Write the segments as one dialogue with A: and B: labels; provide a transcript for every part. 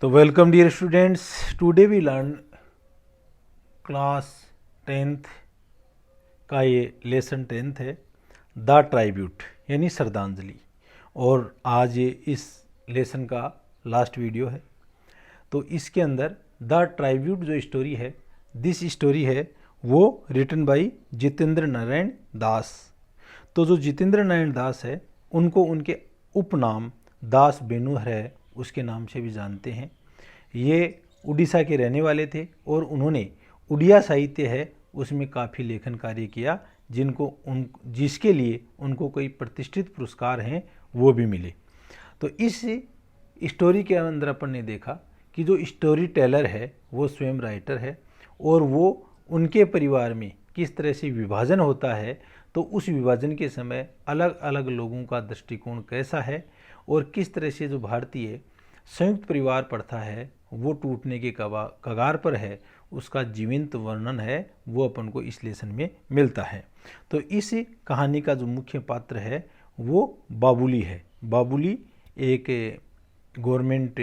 A: तो welcome dear students, today we learn class 10th का ये लेसन 10th है द ट्राइब्यूट यानी श्रद्धांजलि। और आज ये इस लेसन का लास्ट वीडियो है। तो इसके अंदर द ट्राइब्यूट जो स्टोरी है, दिस स्टोरी है वो रिटन बाय जितेंद्र नारायण दास। तो जो जितेंद्र नारायण दास है उनको उनके उपनाम दास बेनूहर है उसके नाम से भी जानते हैं। ये उड़ीसा के रहने वाले थे और उन्होंने उड़िया साहित्य है उसमें काफ़ी लेखन कार्य किया, जिसके लिए उनको कई प्रतिष्ठित पुरस्कार हैं वो भी मिले। तो इस स्टोरी के अंदर अपन ने देखा कि जो स्टोरी टेलर है वो स्वयं राइटर है और वो उनके परिवार में किस तरह से विभाजन होता है, तो उस विभाजन के समय अलग अलग लोगों का दृष्टिकोण कैसा है और किस तरह से जो भारतीय संयुक्त परिवार प्रथा है वो टूटने के कगार पर है, उसका जीवंत वर्णन है वो अपन को इस लेसन में मिलता है। तो इस कहानी का जो मुख्य पात्र है वो बाबुली है। बाबुली एक गवर्नमेंट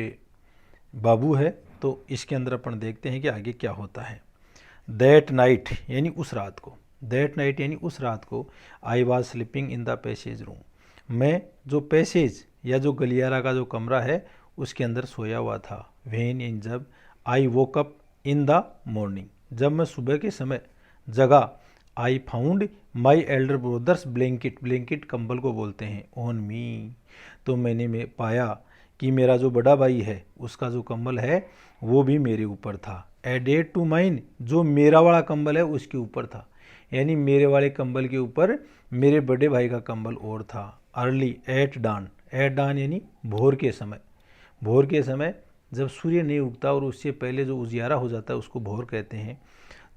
A: बाबू है। तो इसके अंदर अपन देखते हैं कि आगे क्या होता है। दैट नाइट यानी उस रात को, दैट नाइट यानी उस रात को I was sleeping in the passage room, मैं जो पैसेज या जो गलियारा का जो कमरा है उसके अंदर सोया हुआ था। व्हेन इन जब I woke up in the morning, जब मैं सुबह के समय जगा, I found my elder brother's blanket, blanket कंबल को बोलते हैं, ऑन मी, तो मैंने पाया कि मेरा जो बड़ा भाई है उसका जो कंबल है वो भी मेरे ऊपर था। एडेड टू माइन, जो मेरा वाला कंबल है उसके ऊपर था, यानी मेरे वाले कंबल के ऊपर मेरे बड़े भाई का कंबल और था। अर्ली एट डान, एट डान यानी भोर के समय, भोर के समय जब सूर्य नहीं उगता और उससे पहले जो उजियारा हो जाता है उसको भोर कहते हैं।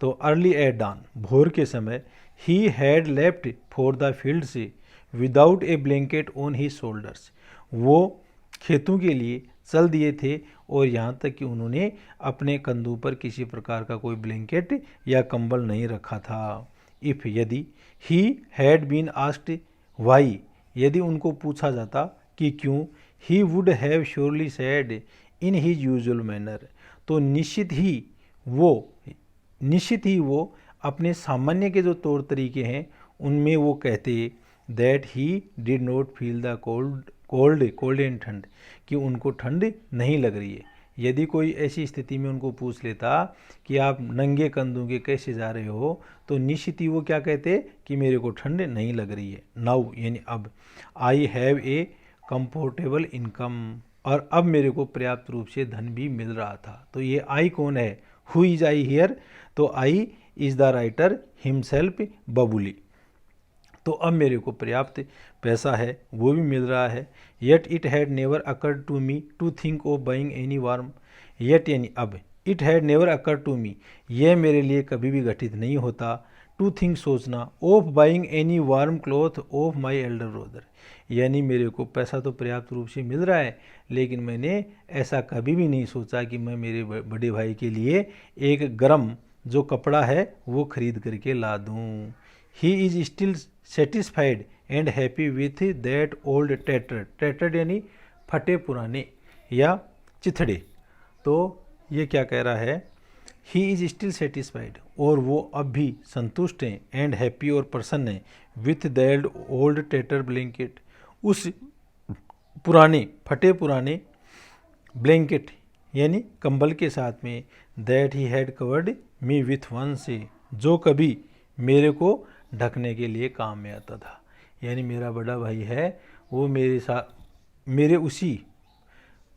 A: तो अर्ली एट डान, भोर के समय, he had left for the field से without a blanket on he shoulders, वो खेतों के लिए चल दिए थे और यहाँ तक कि उन्होंने अपने कंधों पर किसी प्रकार का कोई ब्लैंकेट या कंबल नहीं रखा था। इफ़ यदि, he had been asked why, यदि उनको पूछा जाता कि क्यों, he would have surely said in his usual manner, तो निश्चित ही वो अपने सामान्य के जो तौर तरीके हैं उनमें वो कहते that he did not feel the cold and ठंड, कि उनको ठंड नहीं लग रही है। यदि कोई ऐसी स्थिति में उनको पूछ लेता कि आप नंगे कंधों के कैसे जा रहे हो, तो निश्चित ही वो क्या कहते कि मेरे को ठंड नहीं लग रही है। नाउ यानी अब, I have a comfortable income, और अब मेरे को पर्याप्त रूप से धन भी मिल रहा था। तो ये आई कौन है, हु इज आई हियर, तो I is the writer himself Babuli. तो अब मेरे को पर्याप्त पैसा है वो भी मिल रहा है। Yet it had never occurred to me to think of buying any warm, yet यानी अब, it had never occurred to me, यह मेरे लिए कभी भी घटित नहीं होता, टू थिंक सोचना, of buying any warm cloth of my elder brother, यानी मेरे को पैसा तो पर्याप्त रूप से मिल रहा है लेकिन मैंने ऐसा कभी भी नहीं सोचा कि मैं मेरे बड़े भाई के लिए एक गर्म जो कपड़ा है वो खरीद करके ला दूँ। He is still satisfied and happy with that old tattered, tattered यानी फटे पुराने या चिथड़े। तो ये क्या कह रहा है, ही इज स्टिल सेटिस्फाइड, और वो अब भी संतुष्ट हैं, एंड हैप्पी और प्रसन्न हैं, विथ दैट ओल्ड टैटर ब्लैंकेट, उस पुराने फटे पुराने ब्लैंकेट यानी कंबल के साथ में, that he had covered me with one से, जो कभी मेरे को ढकने के लिए काम में आता था। यानी मेरा बड़ा भाई है वो मेरे उसी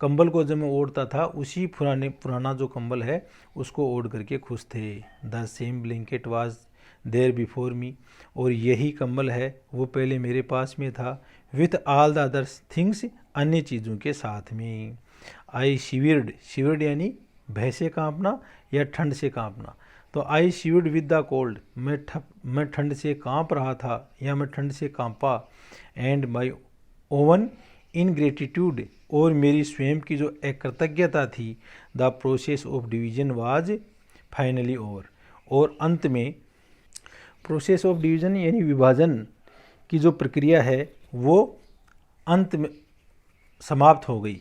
A: कंबल को जब मैं ओढ़ता था उसी पुराना जो कंबल है उसको ओढ़ करके खुश थे। The same blanket was there before me, और यही कंबल है वो पहले मेरे पास में था, with all the other things, अन्य चीज़ों के साथ में। आई शिवर्ड यानी भय से कांपना या ठंड से कांपना, तो आई शिवर्ड विद द कोल्ड, मैं ठंड से कांप रहा था या मैं ठंड से कांपा। एंड माई ओवन इनग्रेटिट्यूड, और मेरी स्वयं की जो अकृतज्ञता थी, the process of division was finally over, और अंत में प्रोसेस ऑफ डिवीजन यानी विभाजन की जो प्रक्रिया है वो अंत में समाप्त हो गई।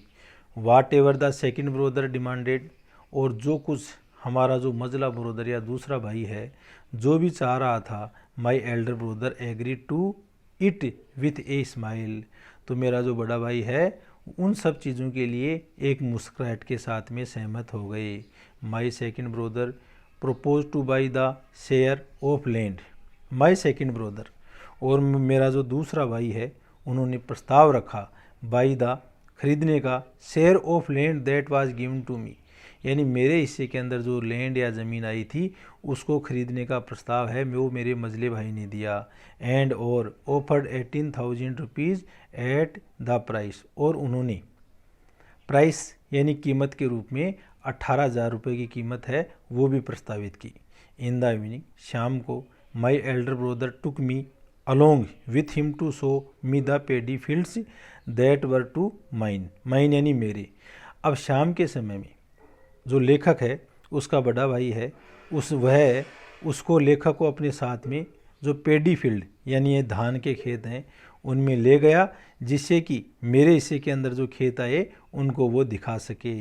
A: Whatever the second brother demanded, और जो कुछ हमारा जो मजला ब्रोदर या दूसरा भाई है जो भी चाह रहा था, my elder brother agree to it with a smile, तो मेरा जो बड़ा भाई है उन सब चीज़ों के लिए एक मुस्कुराहट के साथ में सहमत हो गए। My second brother propose two by the share of land, my second brother, और मेरा जो दूसरा भाई है उन्होंने प्रस्ताव रखा बाई द खरीदने का, share of land that was given to me, यानी मेरे हिस्से के अंदर जो लैंड या ज़मीन आई थी उसको खरीदने का प्रस्ताव है वो मेरे मझले भाई ने दिया। एंड और offered 18,000 rupees at the price, और उन्होंने प्राइस यानी कीमत के रूप में 18,000 रुपये की कीमत है वो भी प्रस्तावित की। इन द इवनिंग, शाम को, my elder brother took me along with him to show me the paddy fields that were to mine, mine यानी मेरे। अब शाम के समय में जो लेखक है उसका बड़ा भाई है, उसको लेखक को अपने साथ में जो पेडी फील्ड यानी ये धान के खेत हैं उनमें ले गया, जिससे कि मेरे हिस्से के अंदर जो खेत आए उनको वो दिखा सके।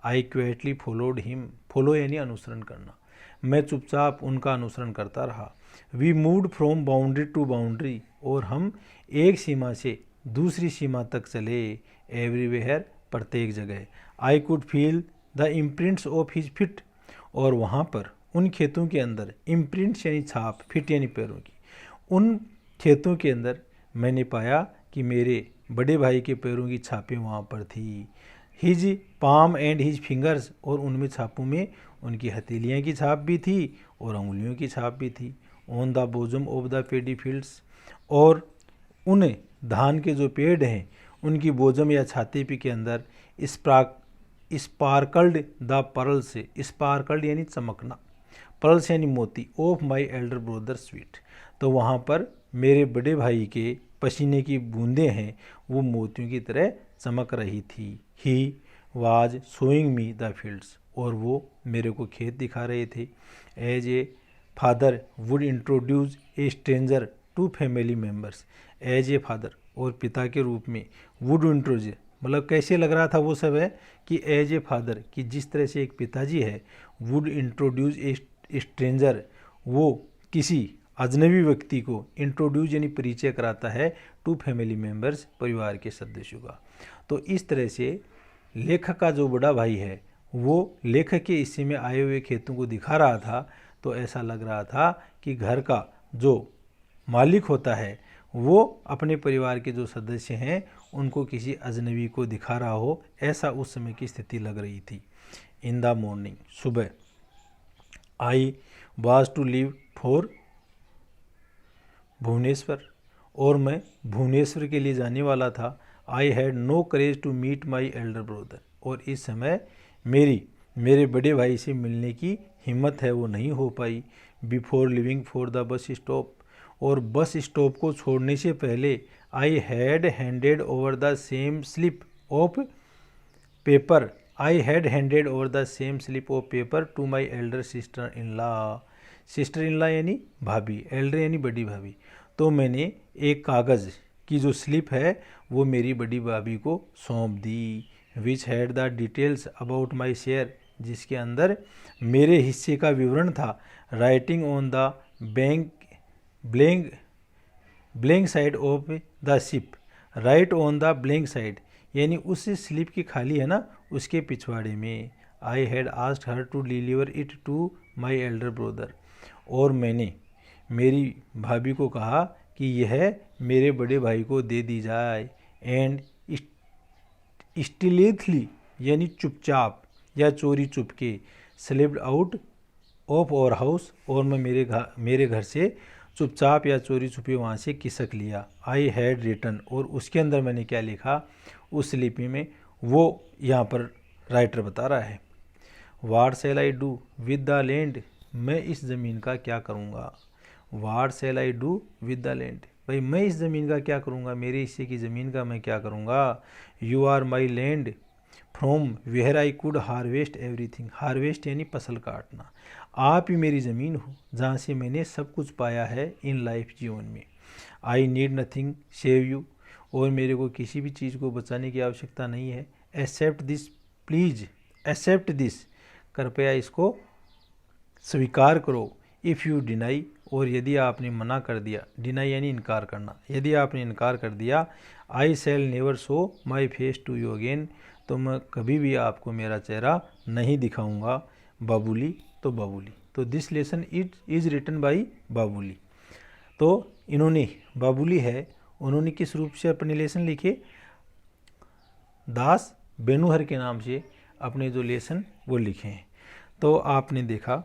A: I quietly followed him, follow यानी अनुसरण करना, मैं चुपचाप उनका अनुसरण करता रहा। We moved from boundary to boundary, और हम एक सीमा से दूसरी सीमा तक चले। एवरीवेयर, प्रत्येक जगह। I could feel the imprints of his fit, और वहाँ पर उन खेतों के अंदर इम्प्रिंट्स यानी छाप, फिट यानी पैरों की, उन खेतों के अंदर मैंने पाया कि मेरे बड़े भाई के पैरों की छापें वहाँ पर थी। His palm and his fingers, और उनमें छापों में उनकी हथेलियाँ की छाप भी थी और उंगलियों की छाप भी थी। On the bosom of the paddy fields, और उन धान के जो पेड़ हैं उनकी बोजम या छाती पे के अंदर स्पार्कल्ड द पर्ल से, स्पार्कल्ड यानी चमकना, पर्ल्स यानी मोती, of my elder brother sweet, तो वहाँ पर मेरे बड़े भाई के पसीने की बूंदें हैं वो मोतियों की तरह चमक रही थी। He was showing me the fields, और वो मेरे को खेत दिखा रहे थे। As a father would introduce a stranger to family members, as a father, और पिता के रूप में, वुड इंट्रोड्यूस मतलब कैसे लग रहा था वो सब है कि एज ए फादर, कि जिस तरह से एक पिताजी है, वुड इंट्रोड्यूस ए स्ट्रेंजर, वो किसी अजनबी व्यक्ति को इंट्रोड्यूस यानी परिचय कराता है टू फैमिली मेम्बर्स, परिवार के सदस्यों का। तो इस तरह से लेखक का जो बड़ा भाई है वो लेखक के हिस्से में आए हुए खेतों को दिखा रहा था, तो ऐसा लग रहा था कि घर का जो मालिक होता है वो अपने परिवार के जो सदस्य हैं उनको किसी अजनबी को दिखा रहा हो, ऐसा उस समय की स्थिति लग रही थी। इन द मॉर्निंग, सुबह, I was to leave for Bhubaneswar, और मैं भुवनेश्वर के लिए जाने वाला था। I had no courage to meet my elder brother, और इस समय मेरे बड़े भाई से मिलने की हिम्मत है वो नहीं हो पाई। Before leaving for the bus stop, और बस स्टॉप को छोड़ने से पहले I had handed over the same slip of paper, I had handed over the same slip of paper to my elder sister in law, sister in law यानी भाभी, Elder यानी बड़ी भाभी, तो मैंने एक कागज़ की जो स्लिप है वो मेरी बड़ी भाभी को सौंप दी। Which had the details about my share, जिसके अंदर मेरे हिस्से का विवरण था। Writing on the blank side of the ship, right on the blank side यानी उस स्लिप की खाली है ना उसके पिछवाड़े में। I had asked her to deliver it to my elder brother, और मैंने मेरी भाभी को कहा कि यह मेरे बड़े भाई को दे दी जाए। एंड स्टिलेथली यानी चुपचाप या चोरी चुपके, slipped out of our house, और मैं मेरे घर से चुपचाप या चोरी छुपी वहाँ से खिसक लिया। आई हैड रिटन, और उसके अंदर मैंने क्या लिखा उस लिपि में वो यहाँ पर राइटर बता रहा है। What shall I do with the land, मैं इस ज़मीन का क्या करूँगा। What shall I do with the land, भाई मैं इस ज़मीन का क्या करूँगा, मेरे हिस्से की ज़मीन का मैं क्या करूँगा। You are my land from where I could harvest everything, harvest यानी फसल काटना, आप ही मेरी ज़मीन हो जहाँ से मैंने सब कुछ पाया है इन लाइफ, जीवन में। I need nothing save you, और मेरे को किसी भी चीज़ को बचाने की आवश्यकता नहीं है। Accept this, please accept this, कृपया इसको स्वीकार करो। इफ़ यू डिनाई, और यदि आपने मना कर दिया, डिनाई यानी इनकार करना, यदि आपने इनकार कर दिया, I shall never show my face to you again, तो मैं कभी भी आपको मेरा चेहरा नहीं दिखाऊंगा। बाबुली, तो बाबुली, तो this lesson is written by Babuli. तो इन्होंने, बाबुली है, उन्होंने किस रूप से अपने लेसन लिखे, दास बेनुहर के नाम से अपने जो लेसन वो लिखे हैं। तो आपने देखा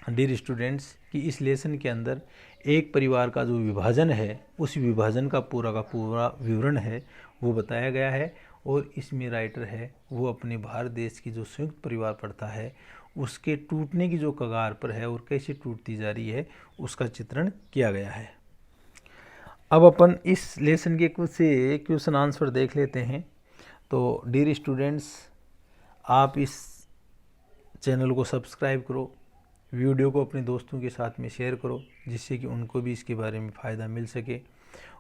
A: डियर स्टूडेंट्स कि इस लेसन के अंदर एक परिवार का जो विभाजन है, उस विभाजन का पूरा विवरण है वो बताया गया है, और इसमें राइटर है वो अपने भारत देश की जो संयुक्त परिवार प्रथा है उसके टूटने की जो कगार पर है और कैसे टूटती जा रही है उसका चित्रण किया गया है। अब अपन इस लेसन के कुछ से क्वेश्चन आंसर देख लेते हैं। तो डियर स्टूडेंट्स, आप इस चैनल को सब्सक्राइब करो, वीडियो को अपने दोस्तों के साथ में शेयर करो, जिससे कि उनको भी इसके बारे में फ़ायदा मिल सके,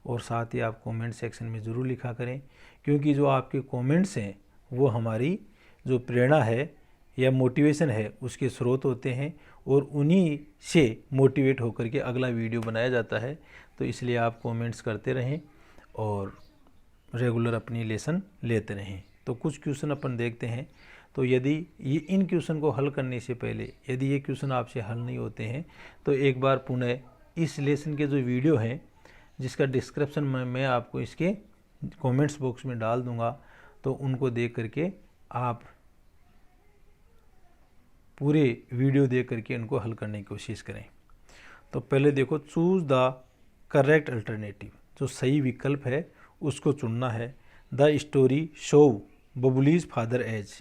A: और साथ ही आप कमेंट सेक्शन में ज़रूर लिखा करें, क्योंकि जो आपके कमेंट्स हैं वो हमारी जो प्रेरणा है या मोटिवेशन है उसके स्रोत होते हैं, और उन्हीं से मोटिवेट होकर के अगला वीडियो बनाया जाता है। तो इसलिए आप कमेंट्स करते रहें और रेगुलर अपनी लेसन लेते रहें। तो कुछ क्वेश्चन अपन देखते हैं। तो यदि ये इन क्वेश्चन को हल करने से पहले यदि ये क्वेश्चन आपसे हल नहीं होते हैं तो एक बार पुनः इस लेसन के जो वीडियो हैं जिसका डिस्क्रिप्शन में मैं आपको इसके कमेंट्स बॉक्स में डाल दूंगा, तो उनको देख करके आप पूरे वीडियो देख करके इनको हल करने की कोशिश करें। तो पहले देखो, चूज़ द करेक्ट अल्टरनेटिव, जो सही विकल्प है उसको चुनना है। The story show Babuli's father as,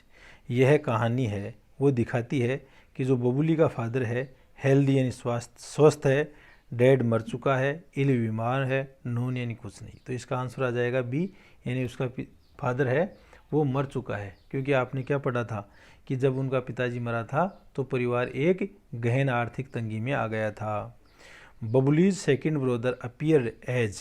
A: यह कहानी है वो दिखाती है कि जो बबुली का फादर है हेल्दी यानी स्वस्थ है, डैड मर चुका है, इल बीमार है, नोन यानी कुछ नहीं। तो इसका आंसर आ जाएगा बी, यानी उसका फादर है वो मर चुका है। क्योंकि आपने क्या पढ़ा था कि जब उनका पिताजी मरा था तो परिवार एक गहन आर्थिक तंगी में आ गया था। Babuli's second brother appear as,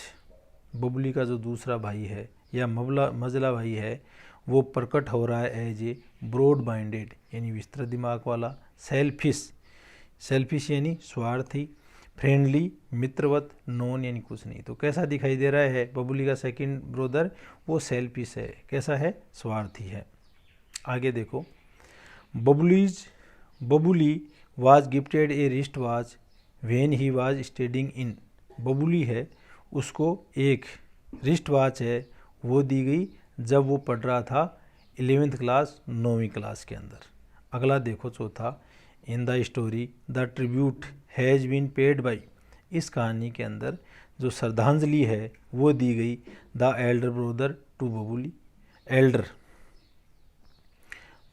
A: बबुली का जो दूसरा भाई है या मजला भाई है वो प्रकट हो रहा है एज ए ब्रॉड माइंडेड यानी विस्तृत दिमाग वाला, सेल्फिश यानी स्वार्थी, फ्रेंडली मित्रवत, नॉन यानी कुछ नहीं। तो कैसा दिखाई दे रहा है बबुली का सेकंड ब्रदर, वो सेल्फिश है, कैसा है, स्वार्थी है। आगे देखो, Babuli was gifted A wrist watch when he was studying in, Babuli है उसको एक रिस्ट वॉच है वो दी गई जब वो पढ़ रहा था 11वीं क्लास 9वीं क्लास के अंदर। अगला देखो चौथा, in the story the tribute has been paid by, इस कहानी के अंदर जो श्रद्धांजलि है वो दी गई the elder brother to Babuli, elder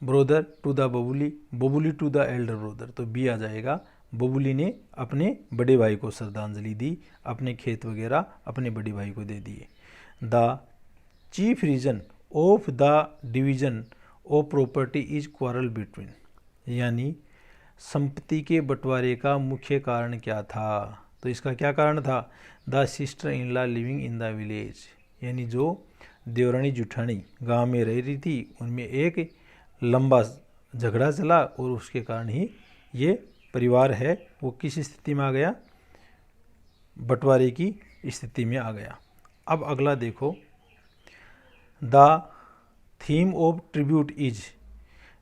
A: brother to the Babuli, Babuli to the elder brother. तो बी आ जाएगा, बबुली ने अपने बड़े भाई को श्रद्धांजलि दी, अपने खेत वगैरह अपने बड़े भाई को दे दिए। The chief reason of the division of property is quarrel between, यानी संपत्ति के बंटवारे का मुख्य कारण क्या था। तो इसका क्या कारण था, the sister in law living in the village, यानी जो देवरानी जुठानी गांव में रह रही थी उनमें एक लंबा झगड़ा चला और उसके कारण ही ये परिवार है वो किस स्थिति में आ गया, बंटवारे की स्थिति में आ गया। अब अगला देखो, the theme of tribute is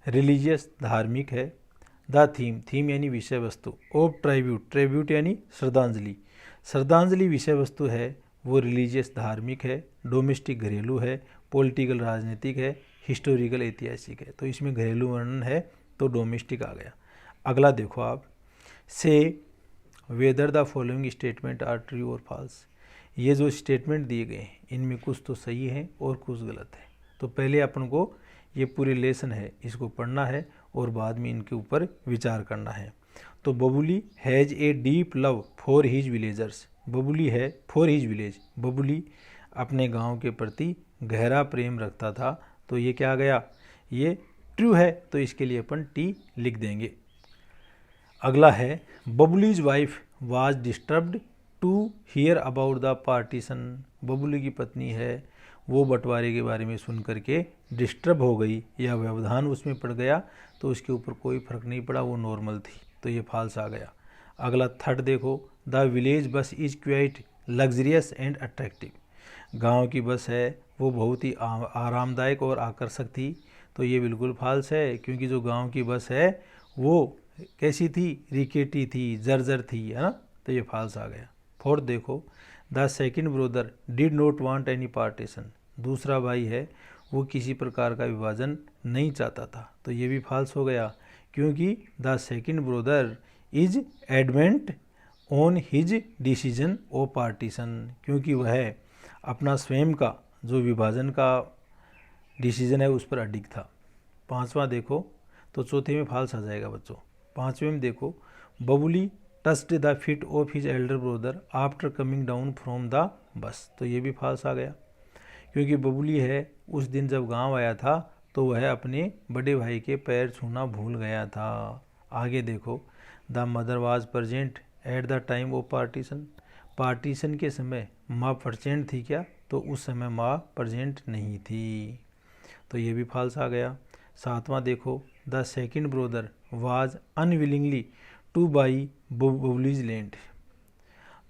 A: religious, धार्मिक है। द थीम यानी विषय वस्तु, ऑफ ट्रिब्यूट यानी श्रद्धांजलि विषय वस्तु है वो रिलीजियस धार्मिक है, डोमेस्टिक घरेलू है, पॉलिटिकल राजनीतिक है, हिस्टोरिकल ऐतिहासिक है। तो इसमें घरेलू वर्णन है तो डोमेस्टिक आ गया। अगला देखो आप, say whether the following statement are true और फॉल्स, ये जो स्टेटमेंट दिए गए हैं इनमें कुछ तो सही है और कुछ गलत है। तो पहले अपन को ये पूरे लेसन है इसको पढ़ना है और बाद में इनके ऊपर विचार करना है। तो Babuli has a deep love for his villagers, Babuli है फॉर हिज विलेज, बबुली अपने गांव के प्रति गहरा प्रेम रखता था। तो ये क्या आ गया, ये ट्रू है, तो इसके लिए अपन टी लिख देंगे। अगला है, Babuli's wife was disturbed to hear about the partition, Babuli की पत्नी है वो बंटवारे के बारे में सुन करके डिस्टर्ब हो गई या व्यवधान उसमें पड़ गया तो उसके ऊपर कोई फर्क नहीं पड़ा, वो नॉर्मल थी, तो ये फॉल्स आ गया। अगला थर्ड देखो, द विलेज बस is quite luxurious and attractive. गांव की बस है वो बहुत ही आरामदायक और आकर्षक थी, तो ये बिल्कुल फॉल्स है, क्योंकि जो गांव की बस है वो कैसी थी, रिकेटी थी, जर्जर थी, है ना, तो ये फॉल्स आ गया। फोर्थ देखो, the second brother did not want any partition. दूसरा भाई है वो किसी प्रकार का विभाजन नहीं चाहता था, तो ये भी फॉल्स हो गया, क्योंकि the second brother is adamant on his decision of partition, क्योंकि वह अपना स्वयं का जो विभाजन का डिसीजन है उस पर अडिग था। पांचवा देखो, तो चौथे में फॉल्स आ जाएगा बच्चों। पांचवें में देखो, Babuli touched the feet of his Elder brother after coming down from the bus, तो ये भी फॉल्स आ गया, क्योंकि बबुली है उस दिन जब गांव आया था तो वह अपने बड़े भाई के पैर छूना भूल गया था। आगे देखो, the mother was present at the time of partition. Partition के समय माँ प्रेजेंट थी क्या, तो उस समय माँ प्रेजेंट नहीं थी, तो ये भी फॉल्स आ गया। सातवां देखो, the second brother was unwillingly to buy Babuli's land.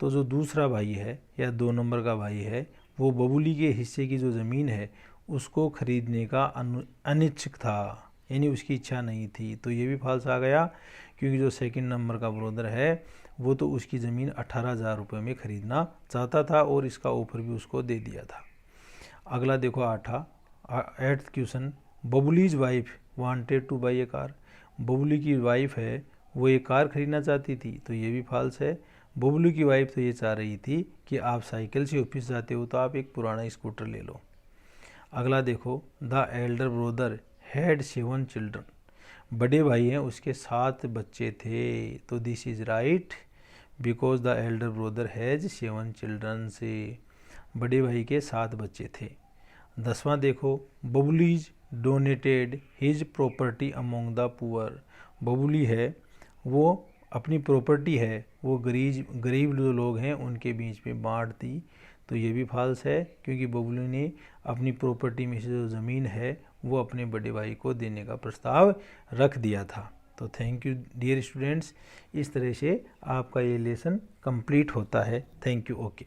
A: तो जो दूसरा भाई है या 2 नंबर का भाई है वो बबुली के हिस्से की जो ज़मीन है उसको खरीदने का अनिच्छुक था, यानी उसकी इच्छा नहीं थी, तो ये भी फॉल्स आ गया, क्योंकि जो सेकंड नंबर का ब्रदर है वो तो उसकी ज़मीन 18,000 रुपये में खरीदना चाहता था और इसका ऑफर भी उसको दे दिया था। अगला देखो 8th question, Babuli's wife wanted to buy a car. Babuli की वाइफ है वो एक कार खरीदना चाहती थी, तो ये भी फॉल्स है। बबलू की वाइफ तो ये चाह रही थी कि आप साइकिल से ऑफिस जाते हो तो आप एक पुराना स्कूटर ले लो। अगला देखो, the elder brother had 7 children. बड़े भाई हैं उसके 7 बच्चे थे, तो this is right because the elder brother has 7 children, से बड़े भाई के 7 बच्चे थे। 10वां देखो, Babuli's donated his property among the poor. Babuli है वो अपनी प्रॉपर्टी है वो गरीब जो लोग हैं उनके बीच में बांट दी, तो ये भी फॉल्स है, क्योंकि बबुली ने अपनी प्रॉपर्टी में से जो ज़मीन है वो अपने बड़े भाई को देने का प्रस्ताव रख दिया था। तो थैंक यू डियर स्टूडेंट्स, इस तरह से आपका ये लेसन कंप्लीट होता है। Thank you. ओके।